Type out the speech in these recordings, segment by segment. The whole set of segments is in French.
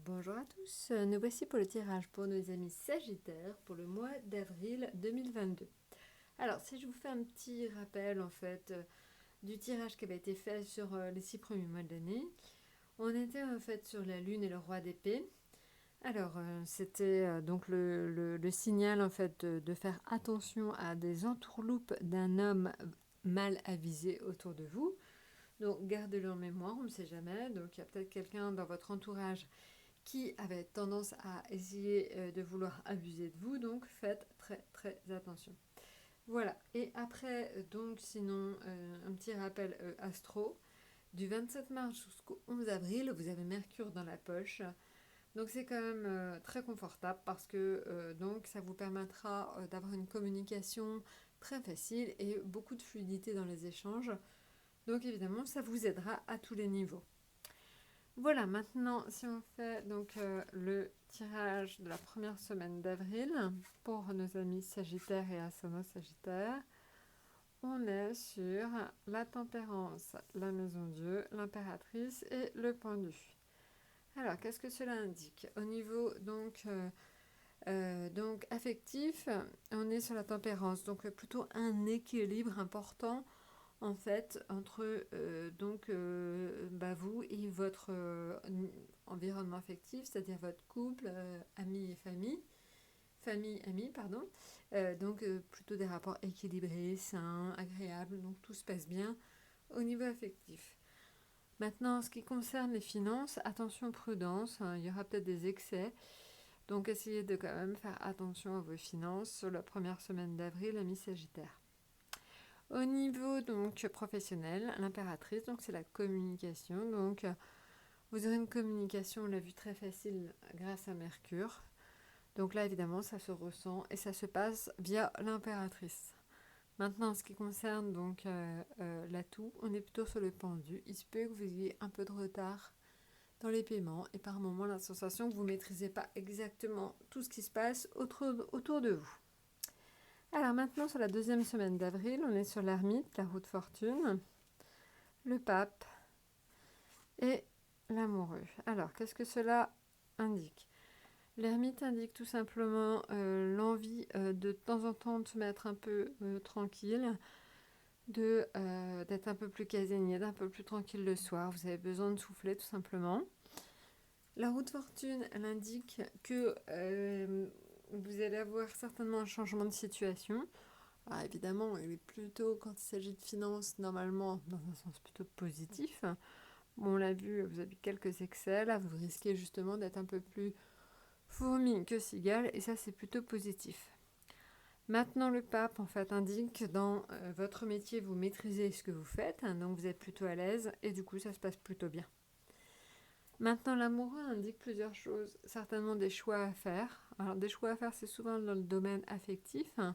Bonjour à tous, nous voici pour le tirage pour nos amis Sagittaires pour le mois d'avril 2022. Alors si je vous fais un petit rappel du tirage qui avait été fait sur les 6 premiers mois de l'année, on était en fait sur la lune et le roi d'épée. Alors c'était donc le signal en fait de faire attention à des entourloupes d'un homme mal avisé autour de vous. Donc gardez-le en mémoire, on ne sait jamais. Donc il y a peut-être quelqu'un dans votre entourage qui avait tendance à essayer de vouloir abuser de vous, donc faites très très attention. Voilà, et après, donc sinon, un petit rappel astro, du 27 mars jusqu'au 11 avril, vous avez Mercure dans la poche, donc c'est quand même très confortable parce que donc ça vous permettra d'avoir une communication très facile et beaucoup de fluidité dans les échanges, donc évidemment ça vous aidera à tous les niveaux. Voilà, maintenant, si on fait donc le tirage de la première semaine d'avril pour nos amis Sagittaires et Ascendant Sagittaire, on est sur la Tempérance, la Maison Dieu, l'Impératrice et le Pendu. Alors, qu'est-ce que cela indique? Au niveau donc affectif, on est sur la Tempérance, donc plutôt un équilibre important en fait entre vous et votre environnement affectif, c'est-à-dire votre couple, amis et famille, amis, pardon. Plutôt des rapports équilibrés, sains, agréables, donc tout se passe bien au niveau affectif. Maintenant, en ce qui concerne les finances, attention prudence, hein, il y aura peut-être des excès, donc essayez de quand même faire attention à vos finances sur la première semaine d'avril, amis Sagittaire. Au niveau donc professionnel, l'impératrice, donc c'est la communication. Donc vous aurez une communication, on l'a vu, très facile grâce à Mercure. Donc là évidemment ça se ressent et ça se passe via l'impératrice. Maintenant en ce qui concerne donc l'atout, on est plutôt sur le pendu. Il se peut que vous ayez un peu de retard dans les paiements et par moment la sensation que vous ne maîtrisez pas exactement tout ce qui se passe autour de vous. Alors maintenant, sur la deuxième semaine d'avril, on est sur l'ermite, la roue de fortune, le pape et l'amoureux. Alors, qu'est-ce que cela indique? L'ermite indique tout simplement l'envie de temps en temps de se mettre un peu tranquille, d'être un peu plus casanier, d'un peu plus tranquille le soir. Vous avez besoin de souffler tout simplement. La roue de fortune, elle indique que vous allez avoir certainement un changement de situation. Alors évidemment, il est plutôt, quand il s'agit de finances, normalement dans un sens plutôt positif. Bon, on l'a vu, vous avez quelques excès, là vous risquez justement d'être un peu plus fourmi que cigale, et ça c'est plutôt positif. Maintenant, le pape en fait indique que dans votre métier, vous maîtrisez ce que vous faites, hein, donc vous êtes plutôt à l'aise, et du coup ça se passe plutôt bien. Maintenant, l'amoureux indique plusieurs choses, certainement des choix à faire. Alors des choix à faire, c'est souvent dans le domaine affectif, hein,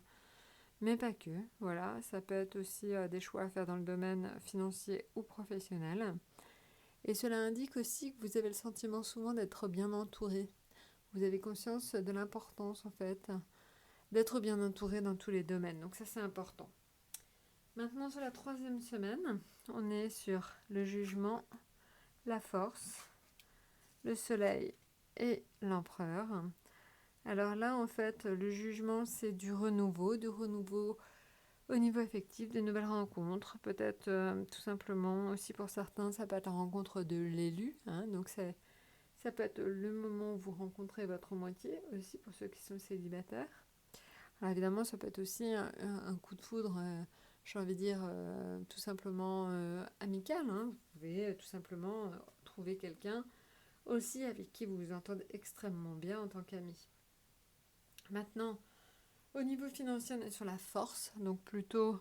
mais pas que. Voilà, ça peut être aussi des choix à faire dans le domaine financier ou professionnel. Et cela indique aussi que vous avez le sentiment souvent d'être bien entouré. Vous avez conscience de l'importance en fait d'être bien entouré dans tous les domaines. Donc ça c'est important. Maintenant sur la troisième semaine, on est sur le jugement, la force, le soleil et l'empereur. Alors là en fait le jugement c'est du renouveau au niveau affectif, de nouvelles rencontres, peut-être tout simplement aussi pour certains, ça peut être la rencontre de l'élu, hein, donc ça peut être le moment où vous rencontrez votre moitié, aussi pour ceux qui sont célibataires. Alors évidemment, ça peut être aussi un coup de foudre, j'ai envie de dire tout simplement amical, hein. Vous pouvez tout simplement trouver quelqu'un aussi avec qui vous vous entendez extrêmement bien en tant qu'ami. Maintenant, au niveau financier, on est sur la force, donc plutôt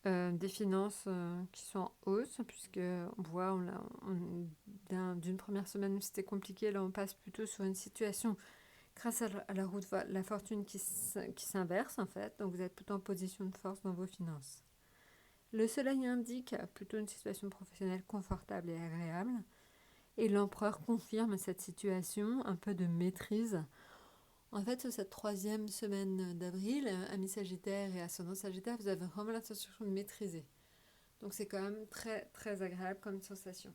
des finances qui sont en hausse, puisque on voit d'une première semaine où c'était compliqué, là on passe plutôt sur une situation grâce à la roue de la fortune qui s'inverse en fait, donc vous êtes plutôt en position de force dans vos finances. Le soleil indique plutôt une situation professionnelle confortable et agréable, et l'empereur confirme cette situation, un peu de maîtrise. En fait, sur cette troisième semaine d'avril, amis Sagittaire et ascendant Sagittaire, vous avez vraiment la sensation de maîtriser. Donc c'est quand même très très agréable comme sensation.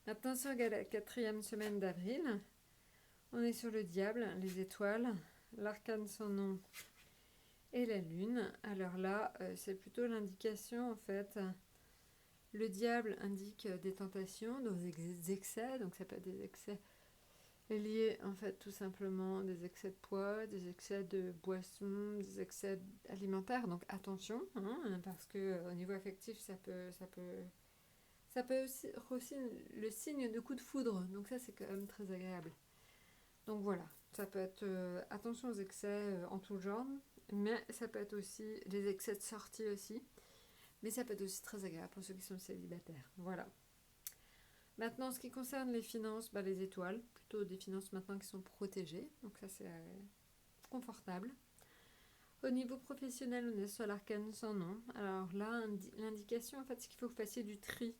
Maintenant, sur la 4e semaine d'avril, on est sur le diable, les étoiles, l'arcane sans nom et la lune. Alors là, c'est plutôt l'indication en fait. Le diable indique des tentations, des excès, donc ça peut être des excès liés en fait tout simplement des excès de poids, des excès de boissons, des excès alimentaires. Donc attention, hein, parce que au niveau affectif, ça peut aussi le signe de coup de foudre. Donc ça, c'est quand même très agréable. Donc voilà, ça peut être attention aux excès en tout genre, mais ça peut être aussi des excès de sortie aussi. Mais ça peut être aussi très agréable pour ceux qui sont célibataires. Voilà. Maintenant, en ce qui concerne les finances, les étoiles, plutôt des finances maintenant qui sont protégées. Donc ça, c'est confortable. Au niveau professionnel, on est sur l'arcane sans nom. Alors là, l'indication, en fait, c'est qu'il faut que vous fassiez du tri.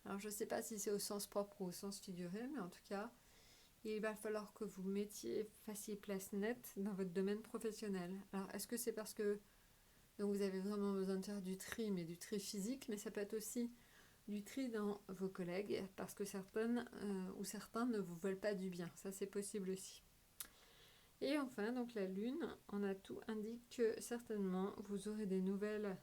Alors je ne sais pas si c'est au sens propre ou au sens figuré, mais en tout cas, il va falloir que vous fassiez place nette dans votre domaine professionnel. Alors, est-ce que c'est parce que donc vous avez vraiment besoin de faire du tri, mais du tri physique, mais ça peut être aussi du tri dans vos collègues, parce que certaines ou certains ne vous veulent pas du bien. Ça, c'est possible aussi. Et enfin, donc la lune, en atout, indique que certainement vous aurez des nouvelles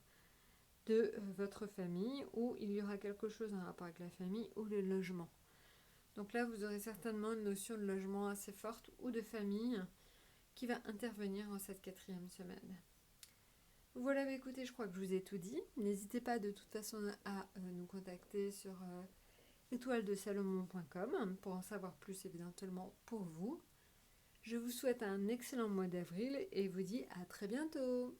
de votre famille, ou il y aura quelque chose en rapport avec la famille ou le logement. Donc là, vous aurez certainement une notion de logement assez forte ou de famille qui va intervenir en cette 4e semaine. Voilà, écoutez, je crois que je vous ai tout dit. N'hésitez pas de toute façon à nous contacter sur étoiledesalomon.com pour en savoir plus éventuellement pour vous. Je vous souhaite un excellent mois d'avril et vous dis à très bientôt.